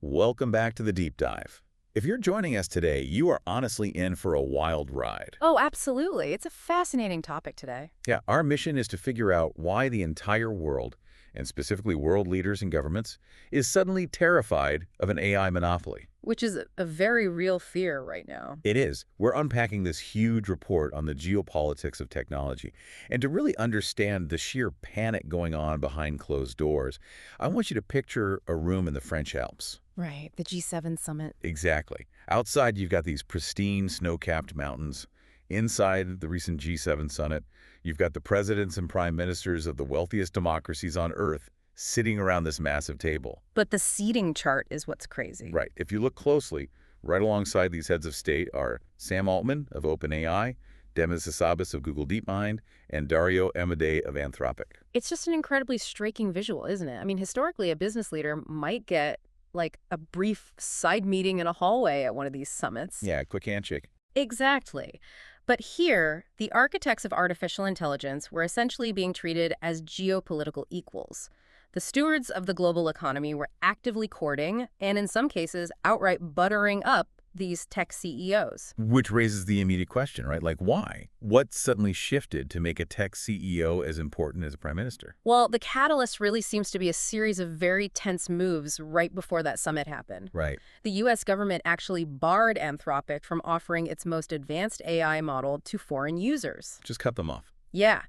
Welcome back to the Deep Dive. If you're joining us today, you are honestly in for a wild ride. Oh, absolutely. It's a fascinating topic today. Yeah, our mission is to figure out why the entire world, and specifically world leaders and governments, is suddenly terrified of an AI monopoly. Which is a very real fear right now. It is. We're unpacking this huge report on the geopolitics of technology. And to really understand the sheer panic going on behind closed doors, I want you to picture a room in the French Alps. Right, the G7 summit. Exactly. Outside, you've got these pristine snow-capped mountains. Inside the recent G7 summit, you've got the presidents and prime ministers of the wealthiest democracies on Earth sitting around this massive table. But the seating chart is what's crazy. Right. If you look closely, right alongside these heads of state are Sam Altman of OpenAI, Demis Hassabis of Google DeepMind, and Dario Amodei of Anthropic. It's just an incredibly striking visual, isn't it? I mean, historically, a business leader might get like a brief side meeting in a hallway at one of these summits. Yeah, quick handshake. Exactly. But here, the architects of artificial intelligence were essentially being treated as geopolitical equals. The stewards of the global economy were actively courting, and in some cases, outright buttering up these tech CEOs. Which raises the immediate question, right? Like, why? What suddenly shifted to make a tech CEO as important as a prime minister? Well, the catalyst really seems to be a series of very tense moves right before that summit happened. Right. The U.S. government actually barred Anthropic from offering its most advanced AI model to foreign users. Just cut them off. Yeah.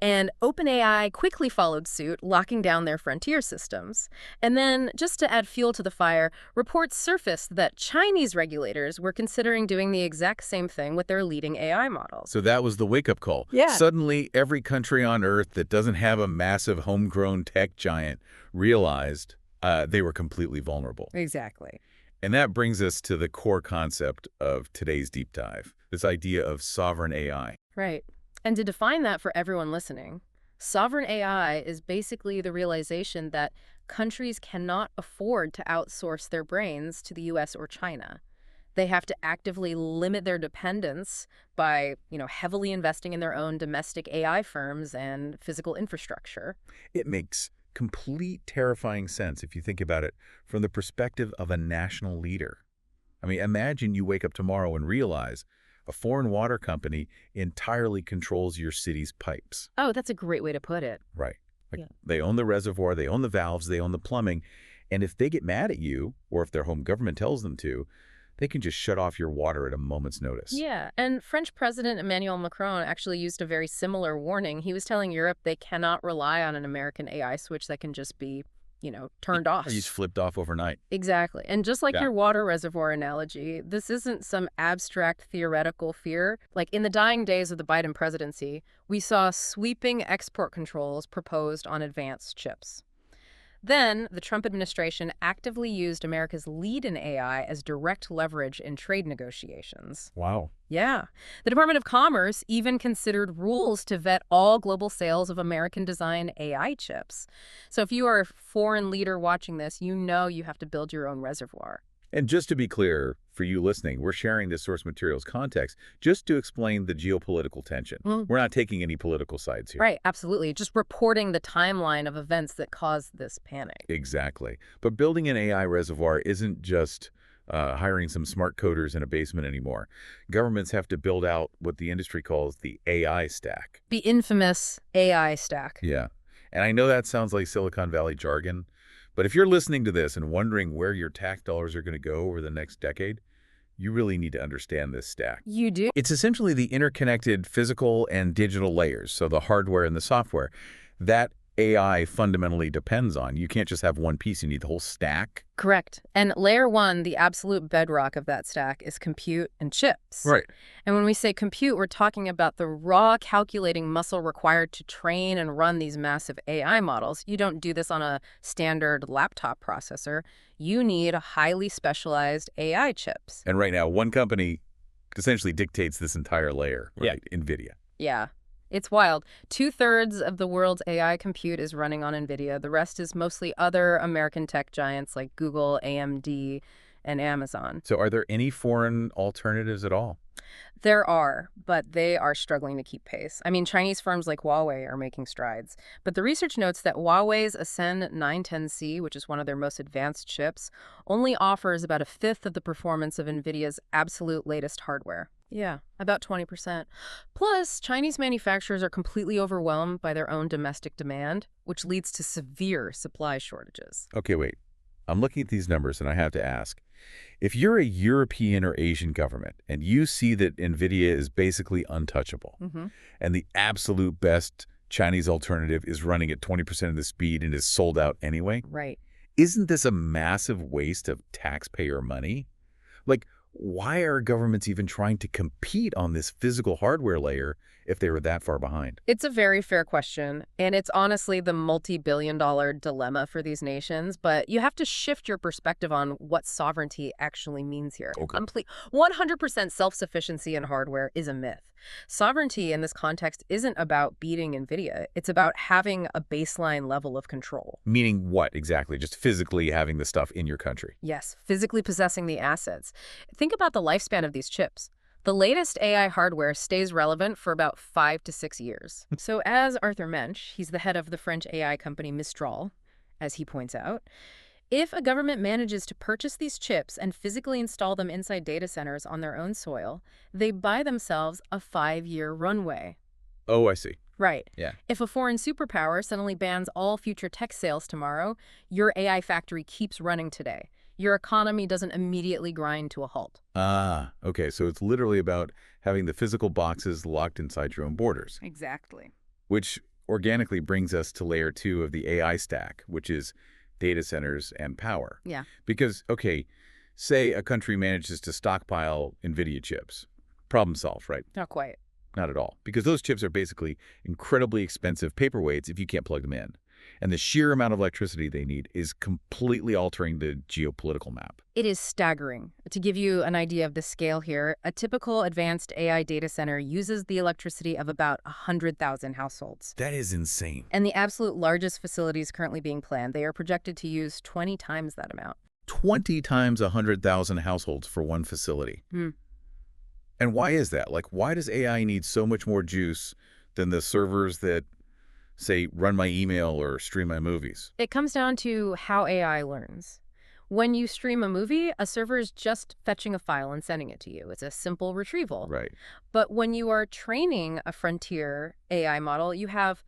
And OpenAI quickly followed suit, locking down their frontier systems. And then, just to add fuel to the fire, reports surfaced that Chinese regulators were considering doing the exact same thing with their leading AI models. So that was the wake-up call. Yeah. Suddenly, every country on Earth that doesn't have a massive homegrown tech giant realized they were completely vulnerable. Exactly. And that brings us to the core concept of today's deep dive, this idea of sovereign AI. Right. And to define that for everyone listening, sovereign AI is basically the realization that countries cannot afford to outsource their brains to the US or China. They have to actively limit their dependence by, heavily investing in their own domestic AI firms and physical infrastructure. It makes complete terrifying sense if you think about it from the perspective of a national leader. I mean, imagine you wake up tomorrow and realize a foreign water company entirely controls your city's pipes. Oh, that's a great way to put it. Right. Like, Yeah. they own the reservoir, they own the valves, they own the plumbing. And if they get mad at you, or if their home government tells them to, they can just shut off your water at a moment's notice. Yeah, and French President Emmanuel Macron actually used a very similar warning. He was telling Europe they cannot rely on an American AI switch that can just be, turned off. Or you just flipped off overnight. Exactly. And just like Yeah. your water reservoir analogy, this isn't some abstract theoretical fear. Like in the dying days of the Biden presidency, we saw sweeping export controls proposed on advanced chips. Then, the Trump administration actively used America's lead in AI as direct leverage in trade negotiations. Wow. Yeah. The Department of Commerce even considered rules to vet all global sales of American-designed AI chips. So if you are a foreign leader watching this, you know you have to build your own reservoir. And just to be clear, for you listening, we're sharing this source material's context just to explain the geopolitical tension. We're not taking any political sides here. Right, absolutely. Just reporting the timeline of events that caused this panic. Exactly. But building an AI reservoir isn't just hiring some smart coders in a basement anymore. Governments have to build out what the industry calls the AI stack. The infamous AI stack. Yeah. And I know that sounds like Silicon Valley jargon, but if you're listening to this and wondering where your tax dollars are going to go over the next decade, you really need to understand this stack. You do? It's essentially the interconnected physical and digital layers, so the hardware and the software, that AI fundamentally depends on. You can't just have one piece, you need the whole stack. Correct. And layer one, the absolute bedrock of that stack, is compute and chips. Right. And when we say compute, we're talking about the raw calculating muscle required to train and run these massive AI models. You don't do this on a standard laptop processor. You need highly specialized AI chips. And right now, one company essentially dictates this entire layer, right? NVIDIA. Yeah. It's wild. 2/3 of the world's AI compute is running on NVIDIA. The rest is mostly other American tech giants like Google, AMD, and Amazon. So are there any foreign alternatives at all? There are, but they are struggling to keep pace. I mean, Chinese firms like Huawei are making strides. But the research notes that Huawei's Ascend 910C, which is one of their most advanced chips, only offers about a fifth of the performance of NVIDIA's absolute latest hardware. Yeah, about 20%. Plus, Chinese manufacturers are completely overwhelmed by their own domestic demand, which leads to severe supply shortages. Okay, wait. I'm looking at these numbers and I have to ask, if you're a European or Asian government and you see that NVIDIA is basically untouchable and the absolute best Chinese alternative is running at 20% of the speed and is sold out anyway, Right. isn't this a massive waste of taxpayer money? Like, why are governments even trying to compete on this physical hardware layer if they were that far behind? It's a very fair question, and it's honestly the multi-billion-dollar dilemma for these nations, but you have to shift your perspective on what sovereignty actually means here. Okay. 100% self-sufficiency in hardware is a myth. Sovereignty in this context isn't about beating NVIDIA. It's about having a baseline level of control. Meaning what exactly? Just physically having the stuff in your country? Yes, physically possessing the assets. Think about the lifespan of these chips. The latest AI hardware stays relevant for about 5 to 6 years. So as Arthur Mensch, he's the head of the French AI company Mistral, as he points out, if a government manages to purchase these chips and physically install them inside data centers on their own soil, they buy themselves a 5-year runway. Oh, I see. Right. Yeah. If a foreign superpower suddenly bans all future tech sales tomorrow, your AI factory keeps running today. Your economy doesn't immediately grind to a halt. Ah, okay. So it's literally about having the physical boxes locked inside your own borders, Exactly. which organically brings us to layer 2 of the AI stack, which is data centers and power. Yeah. Because, okay, say a country manages to stockpile NVIDIA chips. Problem solved, right? Not quite. Not at all. Because those chips are basically incredibly expensive paperweights if you can't plug them in. And the sheer amount of electricity they need is completely altering the geopolitical map. It is staggering. To give you an idea of the scale here, a typical advanced AI data center uses the electricity of about 100,000 households. That is insane. And the absolute largest facilities currently being planned, they are projected to use 20 times that amount. 20 times 100,000 households for one facility. And why is that? Like, why does AI need so much more juice than the servers that, say, run my email or stream my movies? It comes down to how AI learns. When you stream a movie, a server is just fetching a file and sending it to you. It's a simple retrieval. Right. But when you are training a frontier AI model, you have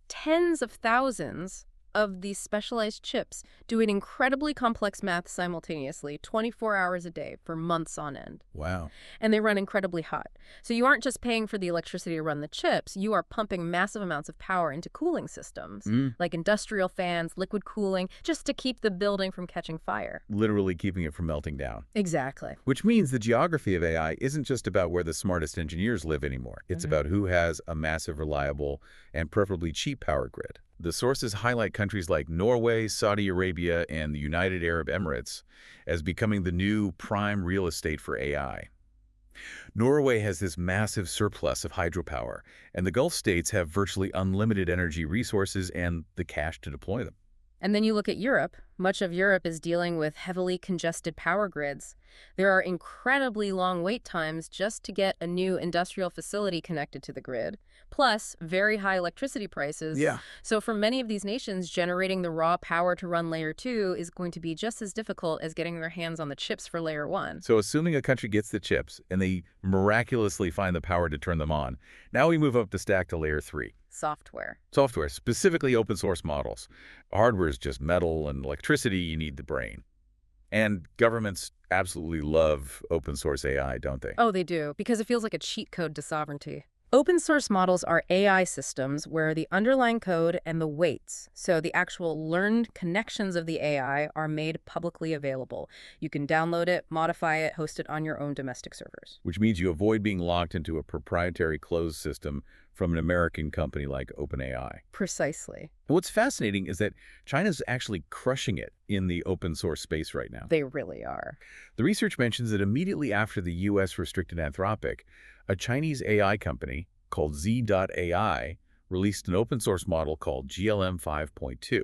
tens of thousands of these specialized chips doing incredibly complex math simultaneously, 24 hours a day for months on end. Wow. And they run incredibly hot. So you aren't just paying for the electricity to run the chips, you are pumping massive amounts of power into cooling systems, like industrial fans, liquid cooling, just to keep the building from catching fire. Literally keeping it from melting down. Exactly. Which means the geography of AI isn't just about where the smartest engineers live anymore. It's about who has a massive, reliable, and preferably cheap power grid. The sources highlight countries like Norway, Saudi Arabia, and the United Arab Emirates as becoming the new prime real estate for AI. Norway has this massive surplus of hydropower, and the Gulf states have virtually unlimited energy resources and the cash to deploy them. And then you look at Europe. Much of Europe is dealing with heavily congested power grids. There are incredibly long wait times just to get a new industrial facility connected to the grid, plus very high electricity prices. Yeah. So for many of these nations, generating the raw power to run Layer 2 is going to be just as difficult as getting their hands on the chips for Layer 1. So assuming a country gets the chips and they miraculously find the power to turn them on, now we move up the stack to Layer 3. Software. Software, specifically open source models. Hardware is just metal, and electricity, you need the brain. And governments absolutely love open source AI, don't they? Oh, they do, because it feels like a cheat code to sovereignty. Open source models are AI systems where the underlying code and the weights, so the actual learned connections of the AI, are made publicly available. You can download it, modify it, host it on your own domestic servers. Which means you avoid being locked into a proprietary closed system from an American company like OpenAI. Precisely. And what's fascinating is that China's actually crushing it in the open source space right now. They really are. The research mentions that immediately after the U.S. restricted Anthropic, a Chinese AI company called Z.AI released an open source model called GLM 5.2.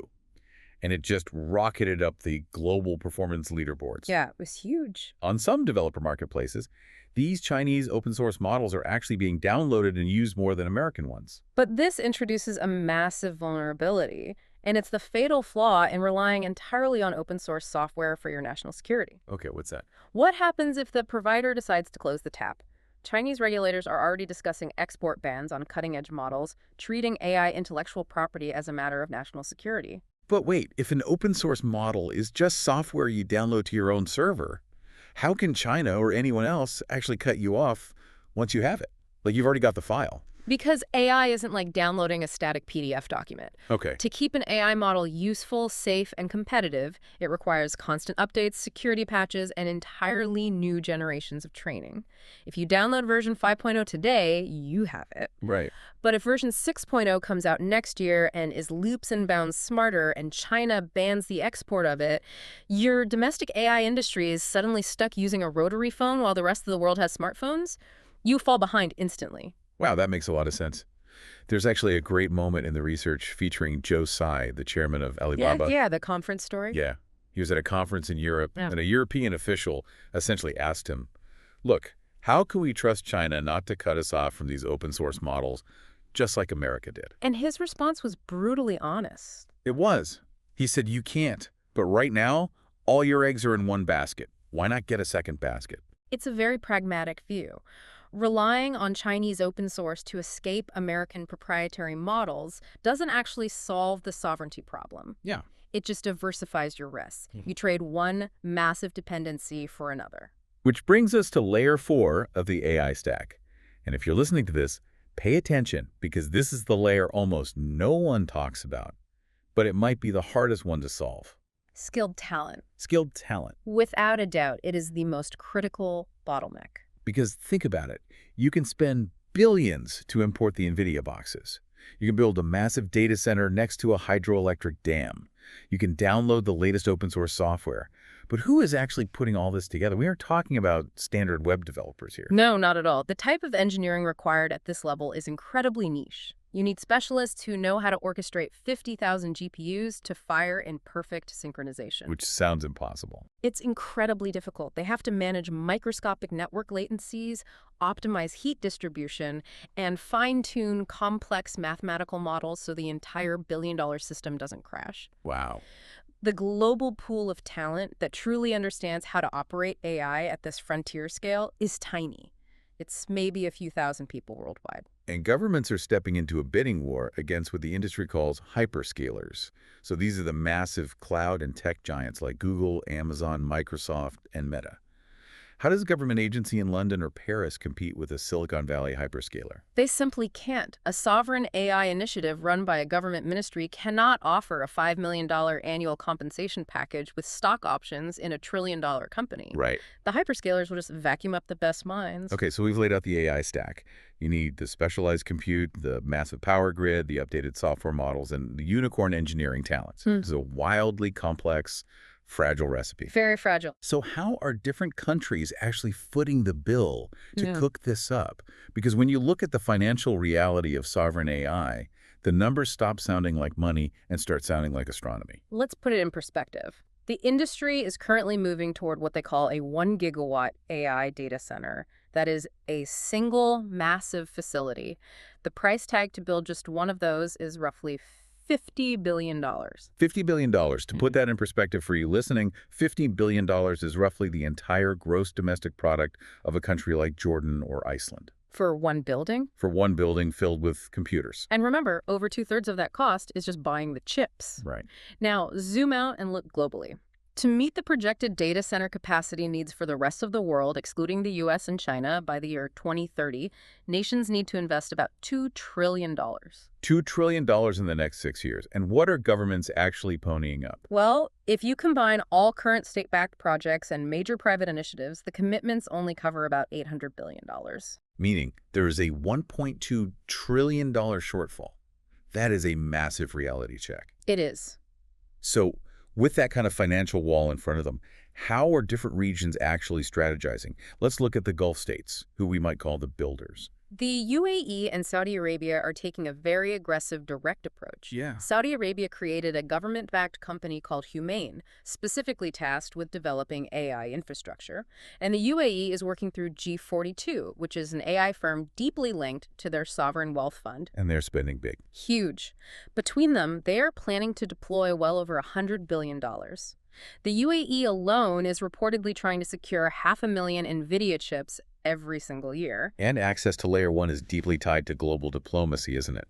and it just rocketed up the global performance leaderboards. Yeah, it was huge. On some developer marketplaces, these Chinese open-source models are actually being downloaded and used more than American ones. But this introduces a massive vulnerability, and it's the fatal flaw in relying entirely on open source software for your national security. Okay, what's that? What happens if the provider decides to close the tap? Chinese regulators are already discussing export bans on cutting-edge models, treating AI intellectual property as a matter of national security. But wait, if an open-source model is just software you download to your own server, how can China or anyone else actually cut you off once you have it? Like, you've already got the file. Because AI isn't like downloading a static PDF document. Okay. To keep an AI model useful, safe, and competitive, it requires constant updates, security patches, and entirely new generations of training. If you download version 5.0 today, you have it. Right. But if version 6.0 comes out next year and is leaps and bounds smarter and China bans the export of it, your domestic AI industry is suddenly stuck using a rotary phone while the rest of the world has smartphones. You fall behind instantly. Wow, that makes a lot of sense. There's actually a great moment in the research featuring Joe Tsai, the chairman of Alibaba. Yeah, the conference story. Yeah. He was at a conference in Europe, Yeah. and a European official essentially asked him, look, how can we trust China not to cut us off from these open source models, just like America did? And his response was brutally honest. It was. He said, you can't. But right now, all your eggs are in one basket. Why not get a second basket? It's a very pragmatic view. Relying on Chinese open source to escape American proprietary models doesn't actually solve the sovereignty problem. Yeah. It just diversifies your risks. You trade one massive dependency for another. Which brings us to layer 4 of the AI stack. And if you're listening to this, pay attention, because this is the layer almost no one talks about, but it might be the hardest one to solve. Skilled talent. Skilled talent. Without a doubt, it is the most critical bottleneck. Because think about it, you can spend billions to import the NVIDIA boxes. You can build a massive data center next to a hydroelectric dam. You can download the latest open source software. But who is actually putting all this together? We aren't talking about standard web developers here. No, not at all. The type of engineering required at this level is incredibly niche. You need specialists who know how to orchestrate 50,000 GPUs to fire in perfect synchronization. Which sounds impossible. It's incredibly difficult. They have to manage microscopic network latencies, optimize heat distribution, and fine-tune complex mathematical models so the entire billion-dollar system doesn't crash. Wow. The global pool of talent that truly understands how to operate AI at this frontier scale is tiny. It's maybe a few thousand people worldwide. And governments are stepping into a bidding war against what the industry calls hyperscalers. So these are the massive cloud and tech giants like Google, Amazon, Microsoft, and Meta. How does a government agency in London or Paris compete with a Silicon Valley hyperscaler? They simply can't. A sovereign AI initiative run by a government ministry cannot offer a $5 million annual compensation package with stock options in a trillion-dollar company. Right. The hyperscalers will just vacuum up the best minds. Okay, so we've laid out the AI stack. You need the specialized compute, the massive power grid, the updated software models, and the unicorn engineering talents. It's a wildly complex, fragile recipe. Very fragile. So how are different countries actually footing the bill to cook this up? Because when you look at the financial reality of sovereign AI, the numbers stop sounding like money and start sounding like astronomy. Let's put it in perspective. The industry is currently moving toward what they call a 1 gigawatt AI data center. That is a single massive facility. The price tag to build just one of those is roughly $50 billion. $50 billion. To put that in perspective for you listening, $50 billion is roughly the entire gross domestic product of a country like Jordan or Iceland. For one building? For one building filled with computers. And remember, over 2/3 of that cost is just buying the chips. Right. Now, zoom out and look globally. To meet the projected data center capacity needs for the rest of the world, excluding the US and China, by the year 2030, nations need to invest about $2 trillion. $2 trillion in the next 6 years. And what are governments actually ponying up? Well, if you combine all current state-backed projects and major private initiatives, the commitments only cover about $800 billion. Meaning there is a $1.2 trillion shortfall. That is a massive reality check. It is. So with that kind of financial wall in front of them, how are different regions actually strategizing? Let's look at the Gulf states, who we might call the builders. The UAE and Saudi Arabia are taking a very aggressive direct approach. Yeah. Saudi Arabia created a government-backed company called Humane, specifically tasked with developing AI infrastructure, and the UAE is working through G42, which is an AI firm deeply linked to their sovereign wealth fund. And they're spending big. Huge. Between them, they are planning to deploy well over $100 billion. The UAE alone is reportedly trying to secure 500,000 NVIDIA chips every single year. And access to Layer 1 is deeply tied to global diplomacy, isn't it?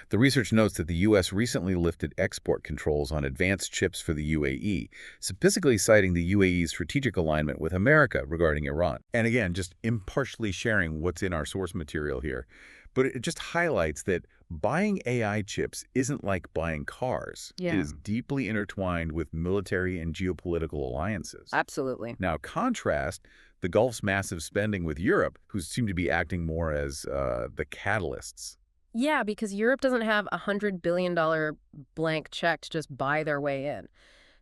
The research notes that the U.S. recently lifted export controls on advanced chips for the UAE, specifically citing the UAE's strategic alignment with America regarding Iran. And again, just impartially sharing what's in our source material here. But it just highlights that buying AI chips isn't like buying cars. Yeah. It is deeply intertwined with military and geopolitical alliances. Absolutely. Now, contrast the Gulf's massive spending with Europe, who seem to be acting more as the catalysts. Yeah, because Europe doesn't have a $100 billion blank check to just buy their way in.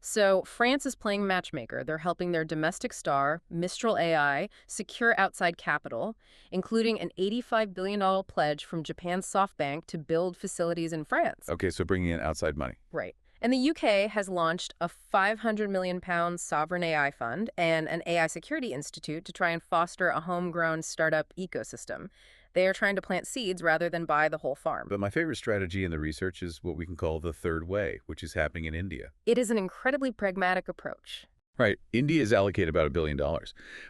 So France is playing matchmaker. They're helping their domestic star, Mistral AI, secure outside capital, including an $85 billion pledge from Japan's SoftBank to build facilities in France. Okay, so bringing in outside money. Right. And the UK has launched a £500 million sovereign AI fund and an AI Security Institute to try and foster a homegrown startup ecosystem. They are trying to plant seeds rather than buy the whole farm. But my favorite strategy in the research is what we can call the third way, which is happening in India. It is an incredibly pragmatic approach. Right. India is allocated about $1 billion.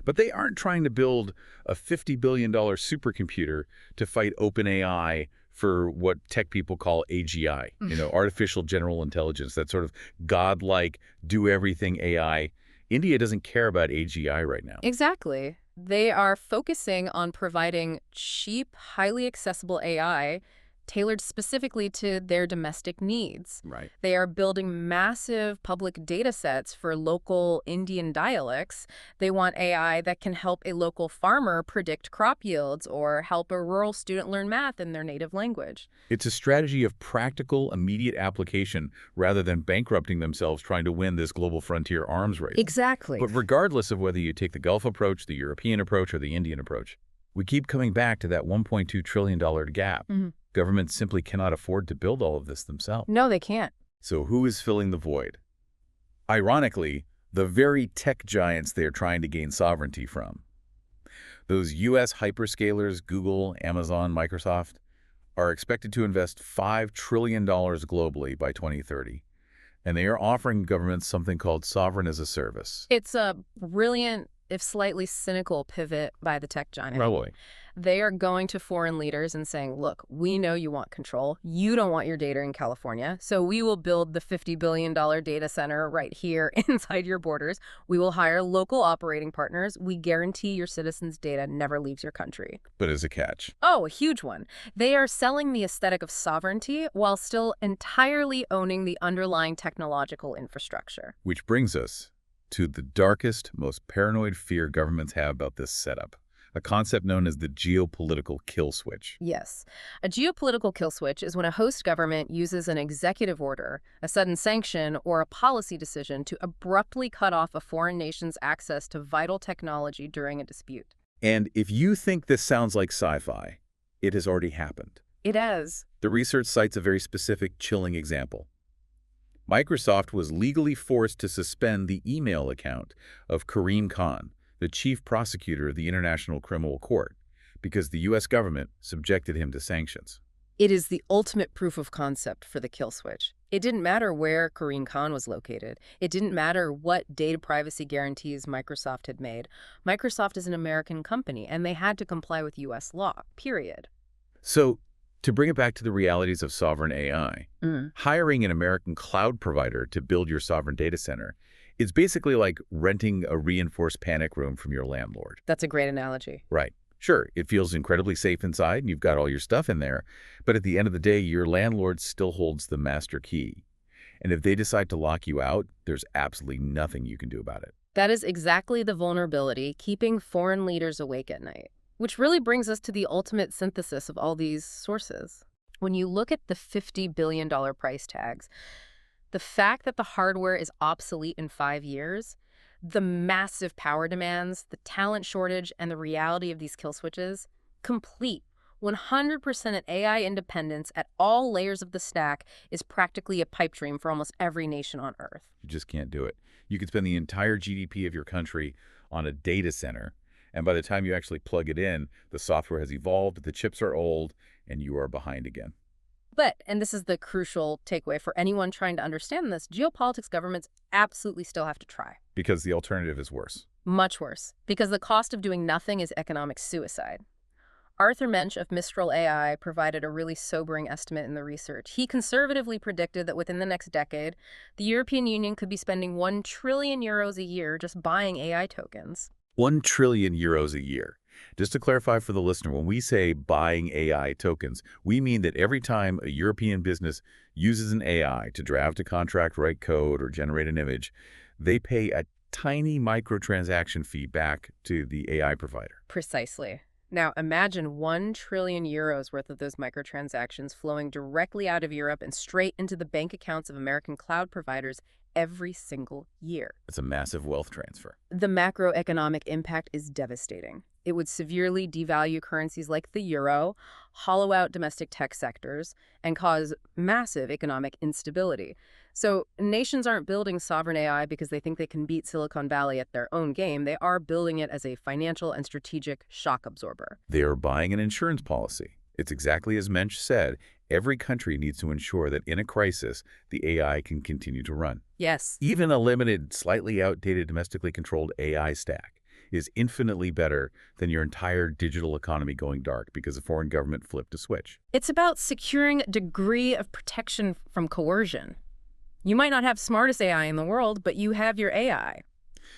But they aren't trying to build a $50 billion supercomputer to fight OpenAI for what tech people call AGI, artificial general intelligence, that sort of godlike, do-everything AI. India doesn't care about AGI right now. Exactly. They are focusing on providing cheap, highly accessible AI tailored specifically to their domestic needs. Right. They are building massive public data sets for local Indian dialects. They want AI that can help a local farmer predict crop yields or help a rural student learn math in their native language. It's a strategy of practical, immediate application rather than bankrupting themselves trying to win this global frontier arms race. Exactly. But regardless of whether you take the Gulf approach, the European approach, or the Indian approach, we keep coming back to that $1.2 trillion gap. Governments simply cannot afford to build all of this themselves. No, they can't. So who is filling the void? Ironically, the very tech giants they are trying to gain sovereignty from. Those U.S. hyperscalers, Google, Amazon, Microsoft, are expected to invest $5 trillion globally by 2030. And they are offering governments something called sovereign as a service. It's a brilliant, if slightly cynical, pivot by the tech giant. Probably. They are going to foreign leaders and saying, look, we know you want control. You don't want your data in California. So we will build the $50 billion data center right here inside your borders. We will hire local operating partners. We guarantee your citizens' data never leaves your country. But as a catch. Oh, a huge one. They are selling the aesthetic of sovereignty while still entirely owning the underlying technological infrastructure. Which brings us to the darkest, most paranoid fear governments have about this setup. A concept known as the geopolitical kill switch. Yes. A geopolitical kill switch is when a host government uses an executive order, a sudden sanction, or a policy decision to abruptly cut off a foreign nation's access to vital technology during a dispute. And if you think this sounds like sci-fi, it has already happened. It has. The research cites a very specific, chilling example. Microsoft was legally forced to suspend the email account of Karim Khan, the chief prosecutor of the International Criminal Court, because the U.S. government subjected him to sanctions. It is the ultimate proof of concept for the kill switch. It didn't matter where Karim Khan was located. It didn't matter what data privacy guarantees Microsoft had made. Microsoft is an American company, and they had to comply with U.S. law, period. So, to bring it back to the realities of sovereign AI, hiring an American cloud provider to build your sovereign data center is basically like renting a reinforced panic room from your landlord. That's a great analogy. Right. Sure, it feels incredibly safe inside and you've got all your stuff in there, but at the end of the day, your landlord still holds the master key. And if they decide to lock you out, there's absolutely nothing you can do about it. That is exactly the vulnerability keeping foreign leaders awake at night, which really brings us to the ultimate synthesis of all these sources. When you look at the $50 billion price tags, the fact that the hardware is obsolete in 5 years, the massive power demands, the talent shortage, and the reality of these kill switches complete 100% AI independence at all layers of the stack is practically a pipe dream for almost every nation on Earth. You just can't do it. You could spend the entire GDP of your country on a data center, and by the time you actually plug it in, the software has evolved, the chips are old, and you are behind again. But, and this is the crucial takeaway for anyone trying to understand this, geopolitics governments absolutely still have to try. Because the alternative is worse. Much worse, because the cost of doing nothing is economic suicide. Arthur Mensch of Mistral AI provided a really sobering estimate in the research. He conservatively predicted that within the next decade, the European Union could be spending 1 trillion euros a year just buying AI tokens. 1 trillion euros a year. Just to clarify for the listener, when we say buying AI tokens, we mean that every time a European business uses an AI to draft a contract, write code, or generate an image, they pay a tiny microtransaction fee back to the AI provider. Precisely. Now, imagine 1 trillion euros worth of those microtransactions flowing directly out of Europe and straight into the bank accounts of American cloud providers every single year. It's a massive wealth transfer. The macroeconomic impact is devastating. It would severely devalue currencies like the euro, hollow out domestic tech sectors, and cause massive economic instability. So nations aren't building sovereign AI because they think they can beat Silicon Valley at their own game. They are building it as a financial and strategic shock absorber. They are buying an insurance policy. It's exactly as Mensch said. Every country needs to ensure that in a crisis, the AI can continue to run. Yes. Even a limited, slightly outdated, domestically controlled AI stack is infinitely better than your entire digital economy going dark because a foreign government flipped a switch. It's about securing a degree of protection from coercion. You might not have smartest AI in the world, but you have your AI.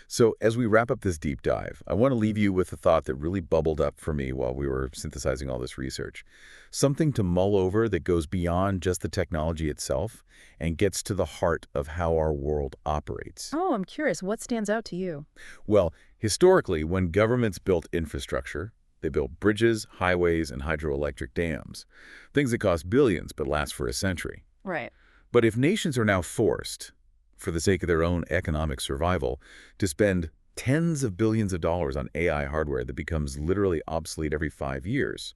So as we wrap up this deep dive, I want to leave you with a thought that really bubbled up for me while we were synthesizing all this research. Something to mull over that goes beyond just the technology itself and gets to the heart of how our world operates. Oh, I'm curious. What stands out to you? Well, historically, when governments built infrastructure, they built bridges, highways, and hydroelectric dams, things that cost billions but last for a century. Right. But if nations are now forced, for the sake of their own economic survival, to spend tens of billions of dollars on AI hardware that becomes literally obsolete every 5 years,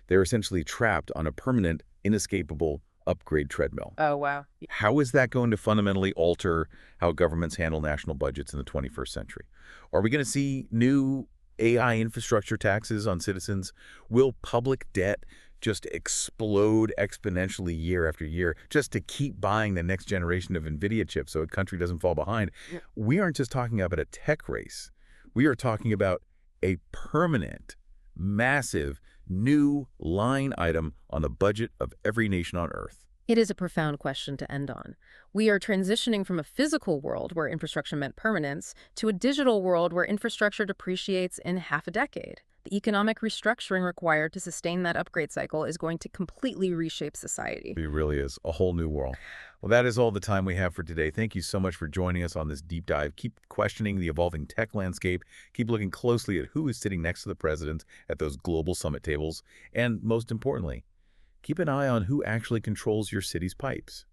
they're essentially trapped on a permanent, inescapable upgrade treadmill. Oh, wow. How is that going to fundamentally alter how governments handle national budgets in the 21st century? Are we going to see new AI infrastructure taxes on citizens? Will public debt just explode exponentially year after year just to keep buying the next generation of NVIDIA chips so a country doesn't fall behind? Yeah. We aren't just talking about a tech race. We are talking about a permanent, massive, new line item on the budget of every nation on Earth. It is a profound question to end on. We are transitioning from a physical world where infrastructure meant permanence to a digital world where infrastructure depreciates in half a decade. The economic restructuring required to sustain that upgrade cycle is going to completely reshape society. It really is a whole new world. Well, that is all the time we have for today. Thank you so much for joining us on this deep dive. Keep questioning the evolving tech landscape. Keep looking closely at who is sitting next to the president at those global summit tables. And most importantly, keep an eye on who actually controls your city's pipes.